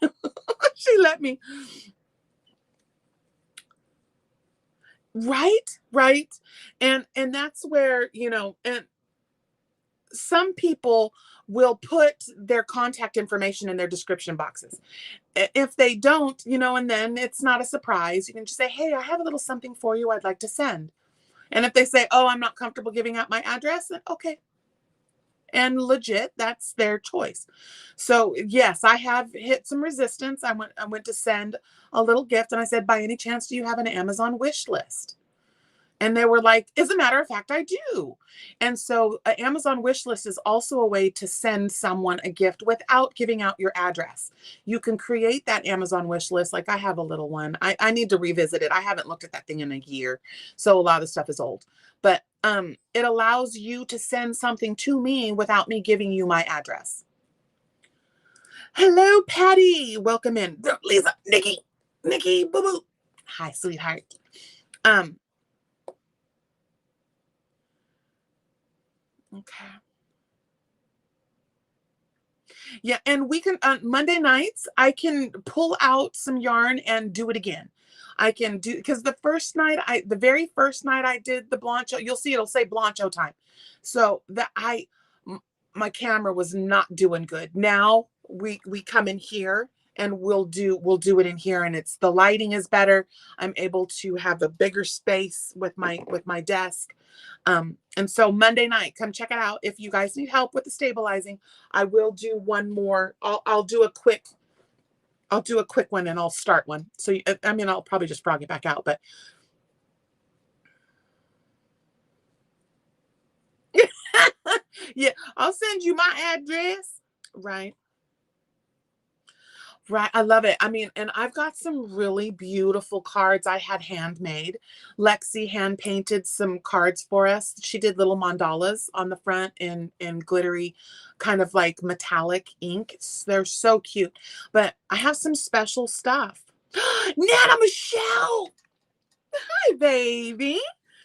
She let me. Right. And that's where, and some people will put their contact information in their description boxes. If they don't, and then it's not a surprise. You can just say, hey, I have a little something for you I'd like to send. And if they say, oh, I'm not comfortable giving out my address, then okay. And legit, that's their choice. So yes, I have hit some resistance. I went to send a little gift, and I said, by any chance, do you have an Amazon wish list? And they were like, as a matter of fact, I do. And so an Amazon wish list is also a way to send someone a gift without giving out your address. You can create that Amazon wish list. Like I have a little one. I need to revisit it. I haven't looked at that thing in a year. So a lot of the stuff is old. But it allows you to send something to me without me giving you my address. Hello, Patty. Welcome in. Lisa, Nikki, boo boo. Hi, sweetheart. Okay. Yeah, and we can on Monday nights, I can pull out some yarn and do it again. I can do because the very first night I did the Blancho, you'll see it'll say Blancho time. So my camera was not doing good. Now we come in here and we'll do it in here, and it's the lighting is better. I'm able to have a bigger space with my desk. And so Monday night, come check it out. If you guys need help with the stabilizing, I will do one more. I'll do a quick one and I'll start one. So, I mean, I'll probably just frog it back out, but yeah, I'll send you my address. Right. Right. I love it. I mean, and I've got some really beautiful cards I had handmade. Lexi hand painted some cards for us. She did little mandalas on the front in glittery, kind of like metallic ink. They're so cute. But I have some special stuff. Nana Michelle. Hi, baby.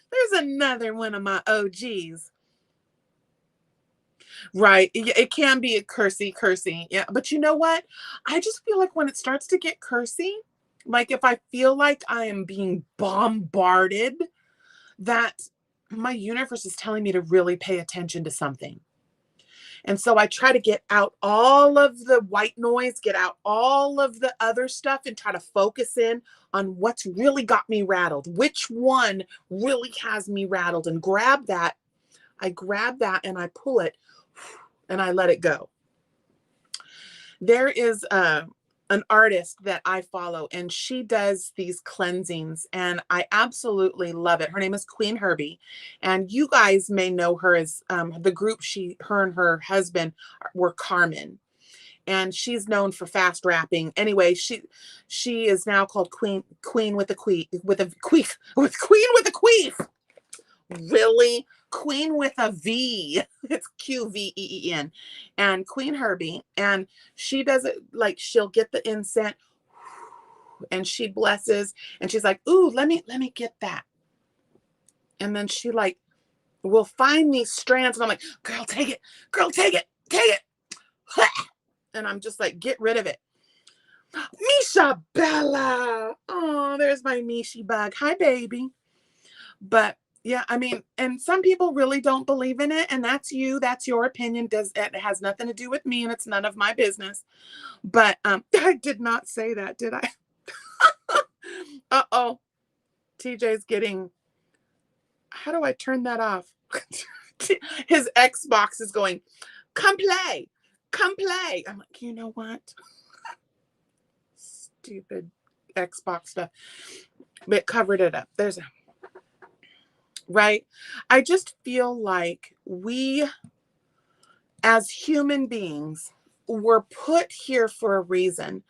There's another one of my OGs. Right. It can be a cursy. Yeah. But you know what? I just feel like when it starts to get cursy, like if I feel like I am being bombarded, that my universe is telling me to really pay attention to something. And so I try to get out all of the white noise, get out all of the other stuff, and try to focus in on what's really got me rattled. Which one really has me rattled? And grab that. I grab that and I pull it and I let it go. There is an artist that I follow, and she does these cleansings, and I absolutely love it. Her name is Queen Herbie, and you guys may know her as the group her and her husband were Carmen, and she's known for fast rapping. Anyway, she is now called Queen with a queef with a queef with Queen with a queef. Really? Queen with a V. It's Queen. And Queen Herbie. And she does it like she'll get the incense and she blesses and she's like, ooh, let me get that. And then she like will find these strands and I'm like, girl, take it. Girl, take it. Take it. And I'm just like, get rid of it. Misha Bella. Oh, there's my Mishi bug. Hi, baby. But yeah, I mean, and some people really don't believe in it, and that's you. That's your opinion. It has nothing to do with me, and it's none of my business. But I did not say that, did I? Uh-oh. TJ's getting. How do I turn that off? His Xbox is going, come play. Come play. I'm like, you know what? Stupid Xbox stuff. But covered it up. There's a. Right? I just feel like we, as human beings, were put here for a reason.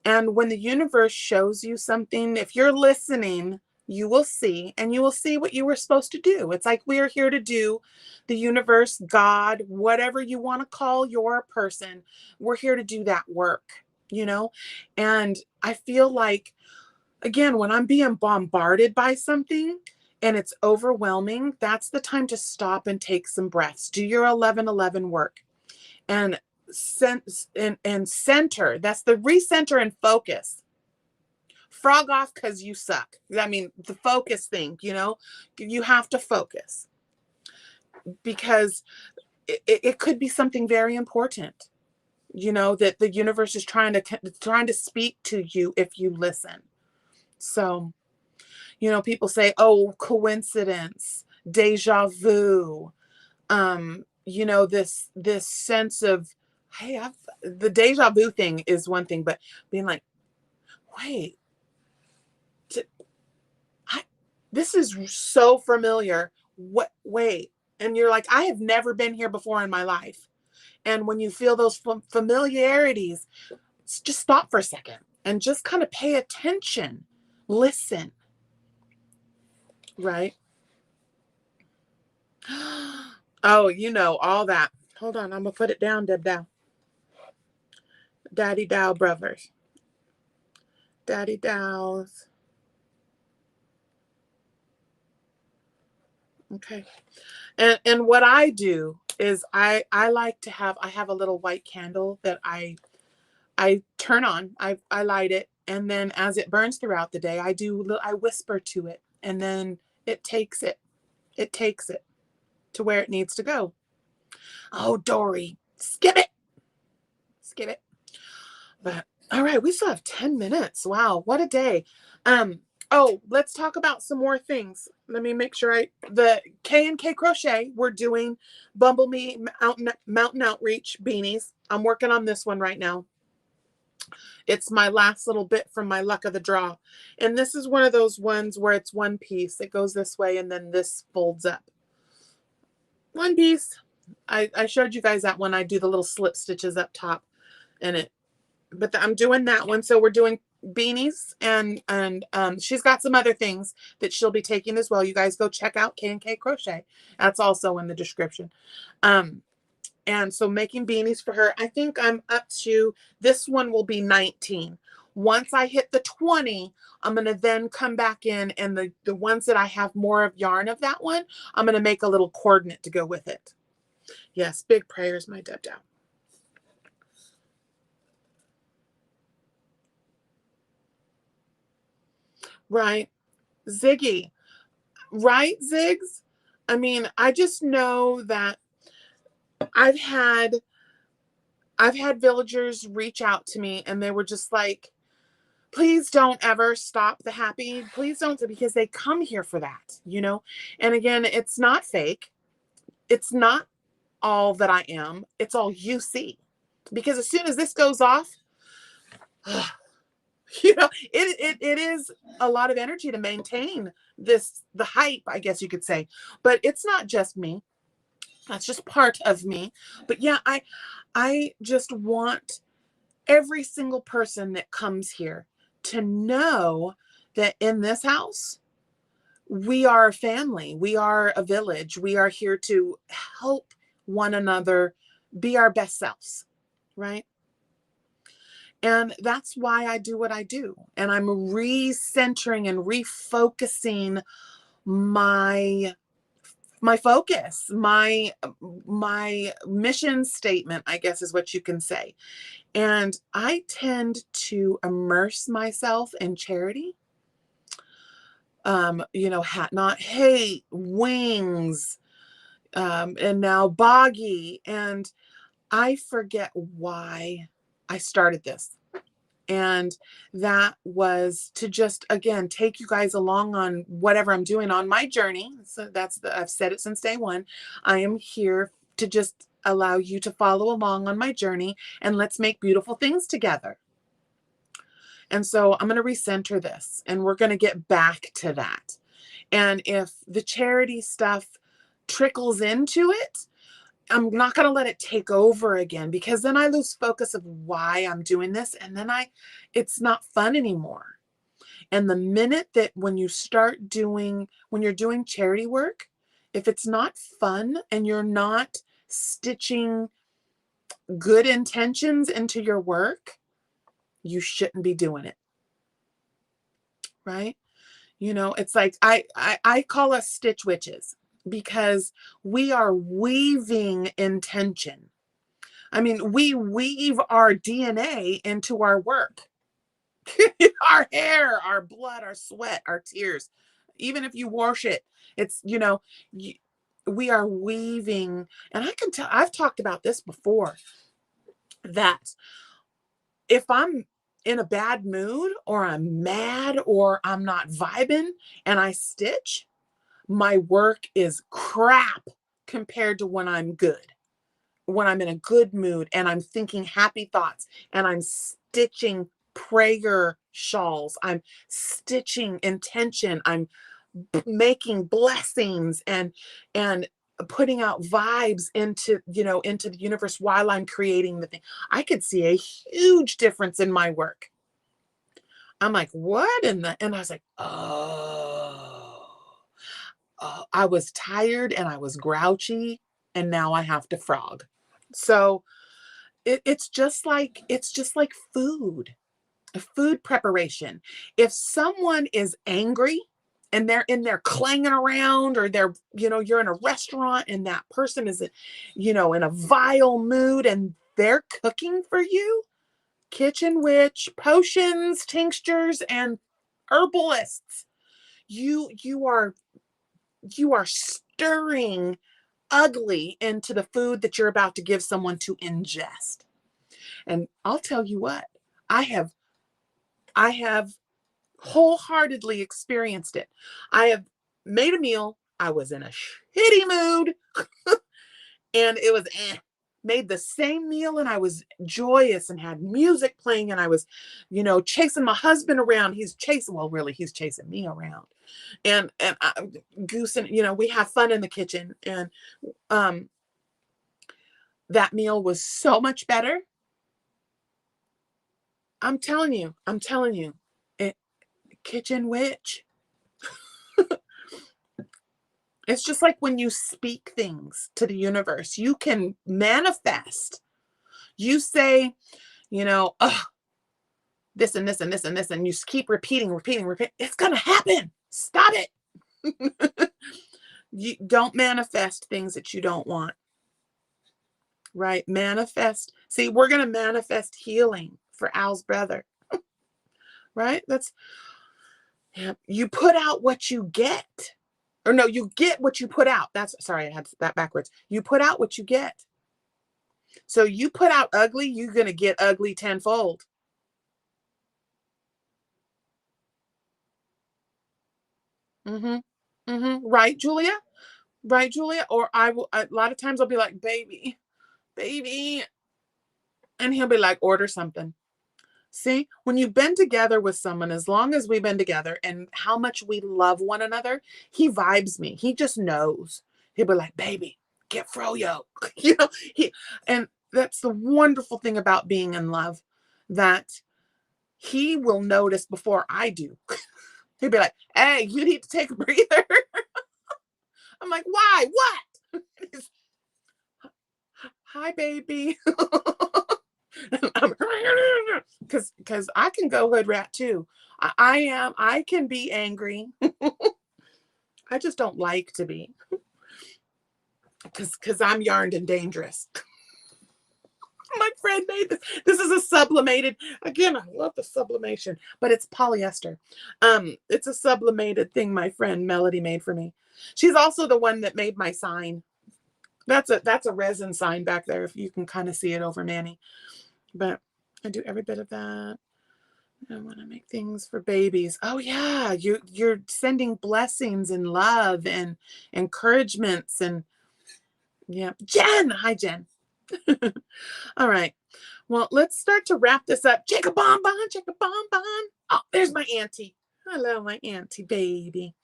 And when the universe shows you something, if you're listening, you will see, and you will see what you were supposed to do. It's like we are here to do, the universe, God, whatever you want to call your person, we're here to do that work, you know? And I feel like, again, when I'm being bombarded by something, and it's overwhelming, that's the time to stop and take some breaths. Do your 11-11 work and center. That's the recenter and focus. Frog off because you suck. I mean, the focus thing, you have to focus because it could be something very important, that the universe is trying to speak to you if you listen. So, people say, oh, coincidence, deja vu, this sense of, hey, the deja vu thing is one thing, but being like, wait, this is so familiar. What, wait. And you're like, I have never been here before in my life. And when you feel those familiarities, just stop for a second and just kind of pay attention. Listen. Right? Oh, you know, all that. Hold on, I'm going to put it down, Deb. Daddy Dow brothers. Daddy Dows. Okay. And what I do is I like to have, I have a little white candle that I turn on, I light it, and then as it burns throughout the day, I whisper to it, and then it takes it to where it needs to go. Oh, Dory, skip it. But all right, we still have 10 minutes. Wow, what a day. Oh, let's talk about some more things. Let me make sure the K&K Crochet, we're doing Bumblebee Mountain Outreach beanies. I'm working on this one right now. It's my last little bit from my luck of the draw. And this is one of those ones where it's one piece. It goes this way and then this folds up. One piece. I showed you guys that one. I do the little slip stitches up top in it. But I'm doing that one. So we're doing beanies and she's got some other things that she'll be taking as well. You guys go check out K&K Crochet. That's also in the description. And so making beanies for her, I think I'm up to, this one will be 19. Once I hit the 20, I'm going to then come back in, and the ones that I have more of yarn of that one, I'm going to make a little coordinate to go with it. Yes, big prayers, my Deb Dow. Right. Ziggy. Right, Ziggs? I mean, I just know that I've had villagers reach out to me and they were just like, please don't ever stop the happy. Please don't, because they come here for that, you know? And again, it's not fake. It's not all that I am. It's all you see. Because as soon as this goes off, you know, it is a lot of energy to maintain the hype, I guess you could say. But it's not just me. That's just part of me. But yeah, I just want every single person that comes here to know that in this house, we are a family. We are a village. We are here to help one another be our best selves, right? And that's why I do what I do. And I'm recentering and refocusing my focus, my mission statement, I guess is what you can say. And I tend to immerse myself in charity. You know, Hat Not Hate, Wings, and now Boggy. And I forget why I started this. And that was to just, again, take you guys along on whatever I'm doing on my journey. So I've said it since day one. I am here to just allow you to follow along on my journey, and let's make beautiful things together. And so I'm going to recenter this, and we're going to get back to that. And if the charity stuff trickles into it, I'm not going to let it take over again, because then I lose focus of why I'm doing this. And then it's not fun anymore. And the minute that when you're doing charity work, if it's not fun and you're not stitching good intentions into your work, you shouldn't be doing it. Right? You know, it's like, I call us stitch witches, because we are weaving intention. I mean, we weave our DNA into our work. Our hair, our blood, our sweat, our tears. Even if you wash it, it's, you know, we are weaving. And I can tell, I've talked about this before, that if I'm in a bad mood, or I'm mad, or I'm not vibing, and I stitch, my work is crap compared to when I'm good. When I'm in a good mood and I'm thinking happy thoughts and I'm stitching prayer shawls, I'm stitching intention, I'm making blessings and putting out vibes into, into the universe while I'm creating the thing. I could see a huge difference in my work. I'm like, what in the, and I was like, I was tired and I was grouchy and now I have to frog. So it's just like food preparation. If someone is angry and they're in there clanging around, or you're in a restaurant and that person is, in a vile mood and they're cooking for you, kitchen witch, potions, tinctures, and herbalists, you are stirring ugly into the food that you're about to give someone to ingest. And I'll tell you what, I have wholeheartedly experienced it. I have made a meal. I was in a shitty mood and it was made the same meal and I was joyous and had music playing and I was, chasing my husband around. He's chasing me around, and Goose, and we have fun in the kitchen. And that meal was so much better. I'm telling you, kitchen witch. It's just like when you speak things to the universe, you can manifest. You say, this and this and this and this, and you keep repeating. It's going to happen. Stop it. You don't manifest things that you don't want. Right? Manifest. See, we're going to manifest healing for Al's brother. Right? You put out what you get. Or no, you get what you put out. Sorry, I had that backwards. You put out what you get. So you put out ugly, you're going to get ugly tenfold. Right, Julia? Right, Julia? Or a lot of times I'll be like, baby. And he'll be like, order something. See, when you've been together with someone, as long as we've been together and how much we love one another, he vibes me. He just knows. He'll be like, baby, get froyo. And that's the wonderful thing about being in love, that he will notice before I do. He'll be like, hey, you need to take a breather. I'm like, why? What? Hi, baby. Because I can go hood rat too. I can be angry. I just don't like to be, because I'm yarned and dangerous. My friend made this. This is a sublimated. Again, I love the sublimation, but it's polyester. It's a sublimated thing my friend Melody made for me. She's also the one that made my sign. That's a resin sign back there, if you can kind of see it over Manny. But I do every bit of that. I want to make things for babies. Oh yeah, you're sending blessings and love and encouragements, and yeah. Jen, hi Jen. All right. Well, let's start to wrap this up. Check a bonbon. Oh, there's my auntie. Hello, my auntie baby.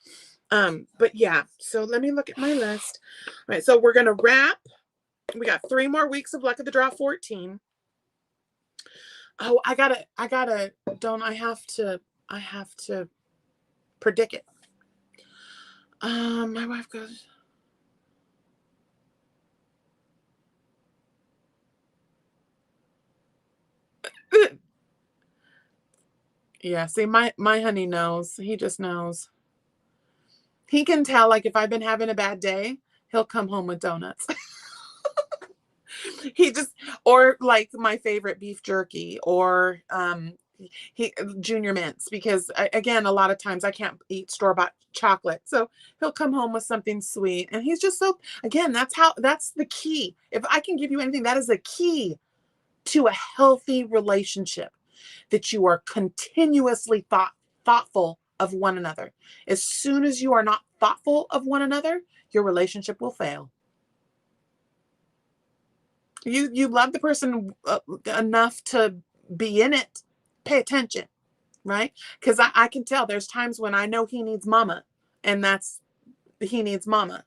But yeah, so let me look at my list. All right, so we're gonna wrap. We got 3 more weeks of Luck of the Draw 14. Oh, I have to predict it. My wife goes, yeah, see, my honey knows. He just knows. He can tell, like, if I've been having a bad day, he'll come home with donuts. Or like my favorite beef jerky, or junior mints, because again, a lot of times I can't eat store-bought chocolate, so he'll come home with something sweet, and he's just so, again, that's the key. If I can give you anything, that is the key to a healthy relationship, that you are continuously thoughtful of one another. As soon as you are not thoughtful of one another, your relationship will fail. You love the person enough to be in it, pay attention, right? Because I can tell there's times when I know he needs mama, And he needs mama.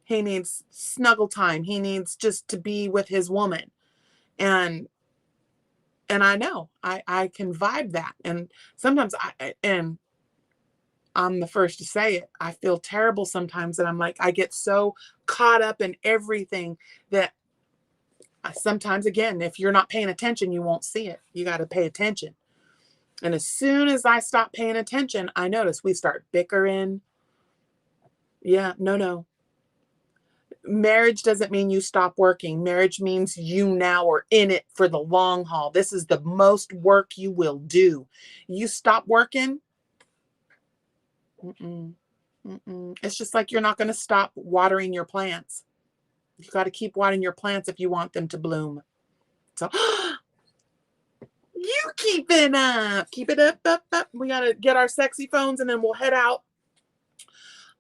He needs snuggle time. He needs just to be with his woman. And I know I can vibe that. And sometimes I'm the first to say it. I feel terrible sometimes that I'm like, I get so caught up in everything that sometimes, again, if you're not paying attention, you won't see it. You got to pay attention. And as soon as I stop paying attention, I notice we start bickering. Yeah, no. Marriage doesn't mean you stop working. Marriage means you now are in it for the long haul. This is the most work you will do. You stop working. It's just like you're not going to stop watering your plants. You got to keep watering your plants if you want them to bloom. So you keep it up. Keep it up. We got to get our sexy phones and then we'll head out.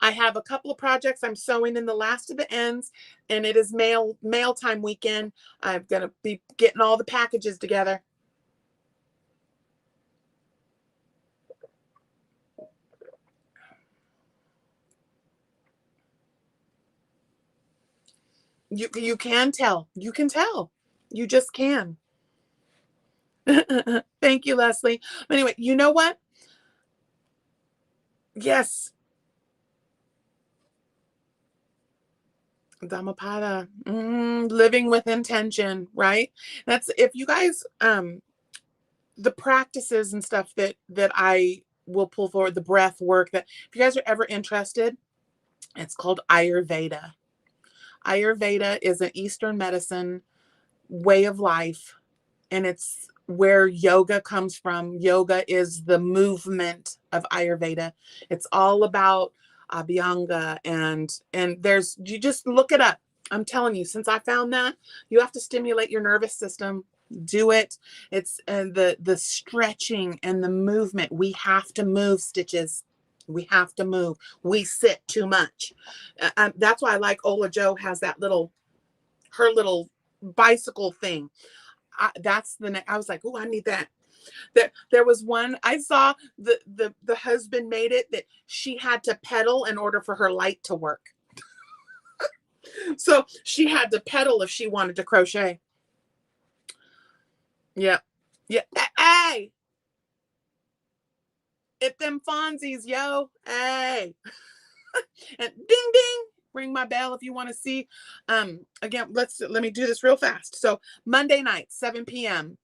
I have a couple of projects I'm sewing in the last of the ends, and it is mail time weekend. I'm going to be getting all the packages together. You can tell. You can tell. You just can. Thank you, Leslie. Anyway, you know what? Yes. Dhammapada. Living with intention, right? That's if you guys the practices and stuff that I will pull forward, the breath work, that if you guys are ever interested, it's called Ayurveda. Ayurveda is an Eastern medicine way of life, and it's where yoga comes from. Yoga is the movement of Ayurveda. It's all about Abhyanga and you just look it up. I'm telling you, since I found that, you have to stimulate your nervous system. Do it. It's the stretching and the movement. We have to move, Stitches. We have to move. We sit too much. That's why I like Ola Jo has her little bicycle thing. I was like, oh, I need that. There was one I saw, the husband made it that she had to pedal in order for her light to work. So she had to pedal if she wanted to crochet. Yeah. Hey, it them Fonzies, yo. Hey. And ding ding. Ring my bell if you want to see. Again, let me do this real fast. So Monday night, 7 p.m.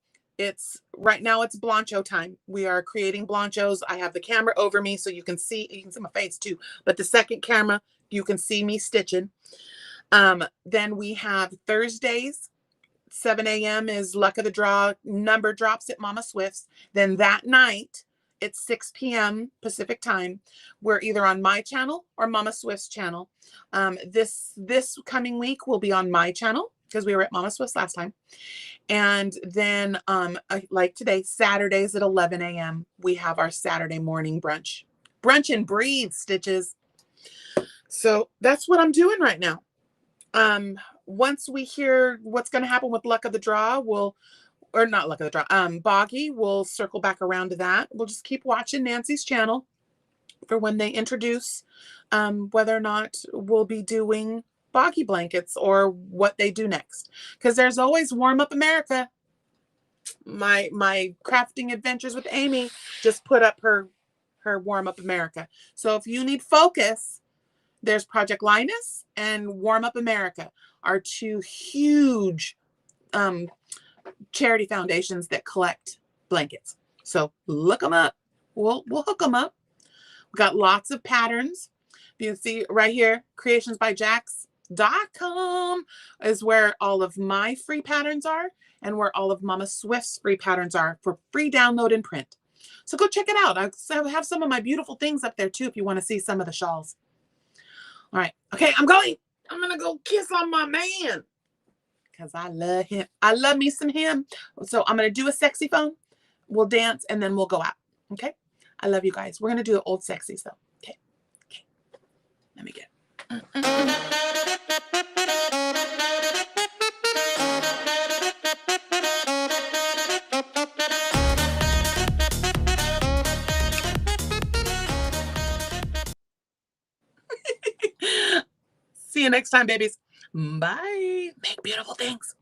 Right now it's Blancho time. We are creating Blanchos. I have the camera over me so you can see my face too. But the second camera, you can see me stitching. Then we have Thursdays, 7 a.m. is luck of the draw. Number drops at Mama Swift's. Then that night, it's 6 p.m. Pacific time. We're either on my channel or Mama Swift's channel. This coming week will be on my channel because we were at Mama Swift's last time. And then like today, Saturdays at 11 a.m. we have our Saturday morning brunch. Brunch and breathe, Stitches. So that's what I'm doing right now. Once we hear what's going to happen with luck of the draw, Boggy, we'll circle back around to that. We'll just keep watching Nancy's channel for when they introduce whether or not we'll be doing Boggy blankets or what they do next. Because there's always Warm Up America. My crafting adventures with Amy just put up her Warm Up America. So if you need focus, there's Project Linus and Warm Up America are two huge charity foundations that collect blankets. So look them up. We'll hook them up. We've got lots of patterns. You can see right here, creationsbyjax.com is where all of my free patterns are and where all of Mama Swift's free patterns are for free download and print. So go check it out. I have some of my beautiful things up there too if you want to see some of the shawls. All right. Okay, I'm going to go kiss on my man because I love him. I love me some him. So I'm going to do a sexy phone. We'll dance and then we'll go out. Okay? I love you guys. We're going to do the old sexies though. Okay. Let me get. See you next time, babies. Bye. Make beautiful things.